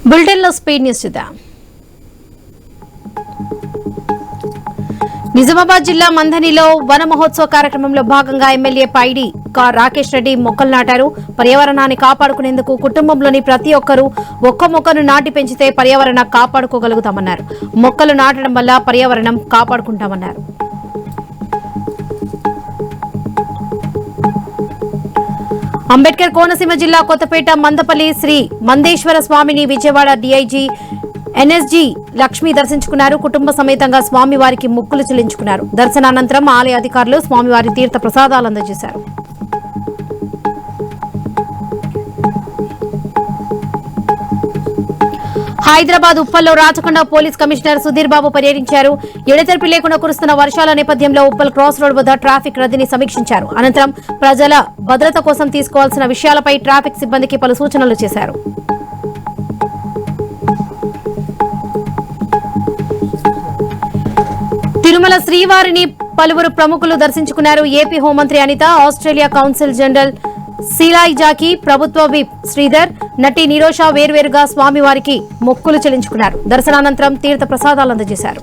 బులెటిన్లో speed news చూద్దాం. నిజామాబాద్ జిల్లా మంథనిలో వన మహోత్సవ కార్యక్రమంలో భాగంగా ఎమ్మెల్యే పైడి రాకేష్ రెడ్డి మొక్కలు నాటారు. పర్యావరణాన్ని కాపాడుకునేందుకు కుటుంబంలోని ప్రతి ఒక్కరూ ఒక్క మొక్కను నాటి పెంచితే పర్యావరణ కాపాడుకోగలుగుతామన్నారు. మొక్కలు నాటడం వల్ల పర్యావరణం కాపాడుకుంటామన్నారు. అంబేద్కర్ కోనసీమ జిల్లా కొత్తపేట మందపల్లి శ్రీ మందేశ్వర స్వామిని విజయవాడ డీఐజీ ఎన్ఎస్జీ లక్ష్మి దర్శించుకున్నారు. కుటుంబ సమేతంగా స్వామివారికి మొక్కులు చెల్లించుకున్నారు. దర్శనానంతరం ఆలయ అధికారులు స్వామివారి తీర్థ ప్రసాదాలు అందజేశారు. హైదరాబాద్ ఉప్పల్లో రాచకొండ పోలీస్ కమిషనర్ సుధీర్ బాబు పర్యటించారు. ఎడతెరిపి లేకుండా కురుస్తున్న వర్షాల నేపథ్యంలో ఉప్పల్ క్రాస్ రోడ్ వద్ద ట్రాఫిక్ రద్దీని సమీక్షించారు. అనంతరం ప్రజల భద్రత కోసం తీసుకోవాల్సిన విషయాలపై ట్రాఫిక్ సిబ్బందికి పలు సూచనలు చేశారు. తిరుమల శ్రీవారిని పలువురు ప్రముఖులు దర్శించుకున్నారు. ఏపీ హోంమంత్రి అనిత, ఆస్ట్రేలియా కౌన్సిల్ జనరల్ సీలాయ్ జాకీ, ప్రభుత్వ విప్ శ్రీధర్, నటి నిరోషా వేర్వేరుగా స్వామివారికి మొక్కులు చెల్లించుకున్నారు. దర్శనానంతరం తీర్థ ప్రసాదాలు అందజేశారు.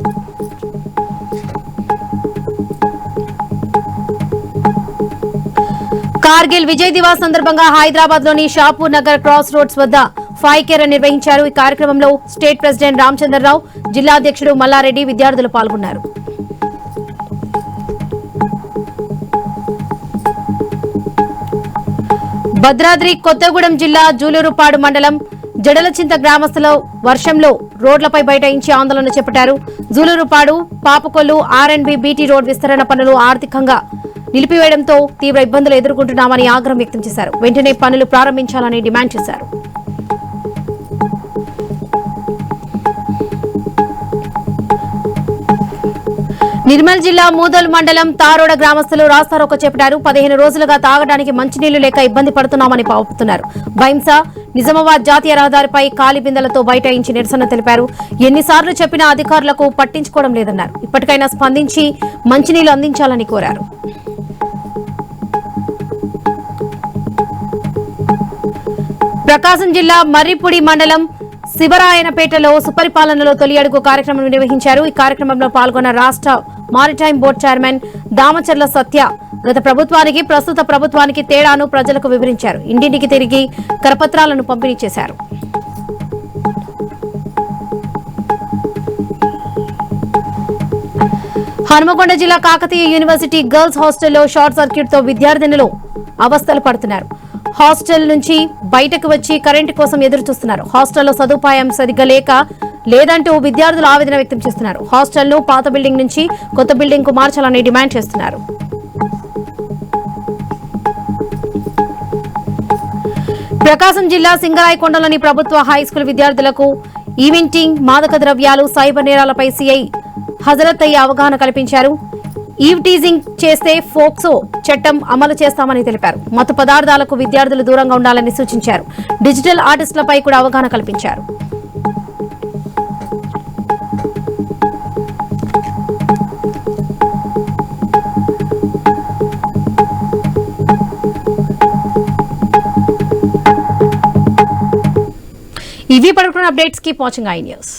కార్గిల్ విజయ్ దివాస్ సందర్భంగా హైదరాబాద్ లోని షాపూర్ నగర్ క్రాస్ రోడ్స్ వద్ద ఫైకేర్ నిర్వహించారు. ఈ కార్యక్రమంలో స్టేట్ ప్రెసిడెంట్ రామచంద్రరావు, జిల్లా అధ్యక్షుడు మల్లారెడ్డి, విద్యార్థులు పాల్గొన్నారు. భద్రాద్రి కొత్తగూడెం జిల్లా జూలూరుపాడు మండలం జడలచింత గ్రామస్తులు వర్షంలో రోడ్లపై బైఠాయించి ఆందోళన చేపట్టారు. జూలూరుపాడు పాపకొల్లు ఆర్ఎండ్బి బీటీ రోడ్ విస్తరణ పనులు ఆర్థికంగా నిలిపివేయడంతో తీవ్ర ఇబ్బందులు ఎదుర్కొంటున్నామని ఆగ్రహం వ్యక్తం చేశారు. వెంటనే పనులు ప్రారంభించాలని డిమాండ్ చేశారు. నిర్మల్ జిల్లా మూదల్ మండలం తారోడ గ్రామస్తులు రాస్తారోకో చేపట్టారు. 15 రోజులుగా తాగడానికి మంచినీళ్లు లేక ఇబ్బంది పడుతున్నామని పాపుతున్నారు. బైంసా నిజామాబాద్ జాతీయ రహదారిపై ఖాళీ బిందెలతో బైఠాయించి నిరసన తెలిపారు. ఎన్నిసార్లు చెప్పినా అధికారులకు పట్టించుకోవడం లేదన్నారు. ఇప్పటికైనా స్పందించి మంచినీళ్లు అందించాలని కోరారు. ప్రకాశం జిల్లా మర్రిపూడి మండలం శివరాయనపేటలో సుపరిపాలనలో తొలి అడుగు కార్యక్రమం నిర్వహించారు. ఈ కార్యక్రమంలో పాల్గొన్న రాష్ట్ర మారిటైమ్ బోర్డు చైర్మన్ దామచర్ల సత్య గత ప్రభుత్వానికి ప్రస్తుత ప్రభుత్వానికి తేడాను ప్రజలకు వివరించారు. ఇంటింటికి తిరిగి కరపత్రాలను పంపిణీ చేశారు. హనుమకొండ జిల్లా కాకతీయ యూనివర్సిటీ గర్ల్స్ హాస్టల్లో షార్ట్ సర్క్యూట్ తో విద్యార్థినులు అవస్థలు పడుతున్నారు. హాస్టల్ నుంచి బయటకు వచ్చి కరెంటు కోసం ఎదురు చూస్తున్నారు. హాస్టల్లో సదుపాయం సరిగ్గా లేదంటూ విద్యార్థులు ఆవేదన వ్యక్తం చేస్తున్నారు. హాస్టల్ను పాత బిల్డింగ్ నుంచి కొత్త బిల్డింగ్ కు మార్చాలని డిమాండ్ చేస్తున్నారు. ప్రకాశం జిల్లా సింగరాయకొండలోని ప్రభుత్వ హైస్కూల్ విద్యార్థులకు ఈవెంటింగ్, మాదక ద్రవ్యాలు, సైబర్ నేరాలపై సీఐ హజరత్ అయ్యి అవగాహన కల్పించారు. ఈవ్ టీజింగ్ చేస్తే ఫోక్సో చట్టం అమలు చేస్తామని తెలిపారు. మత్తు పదార్థాలకు విద్యార్థులు దూరంగా ఉండాలని సూచించారు. డిజిటల్ ఆర్టిస్టులపై కూడా అవగాహన కల్పించారు. ఇవి పడుకున్న updates. Keep watching I news.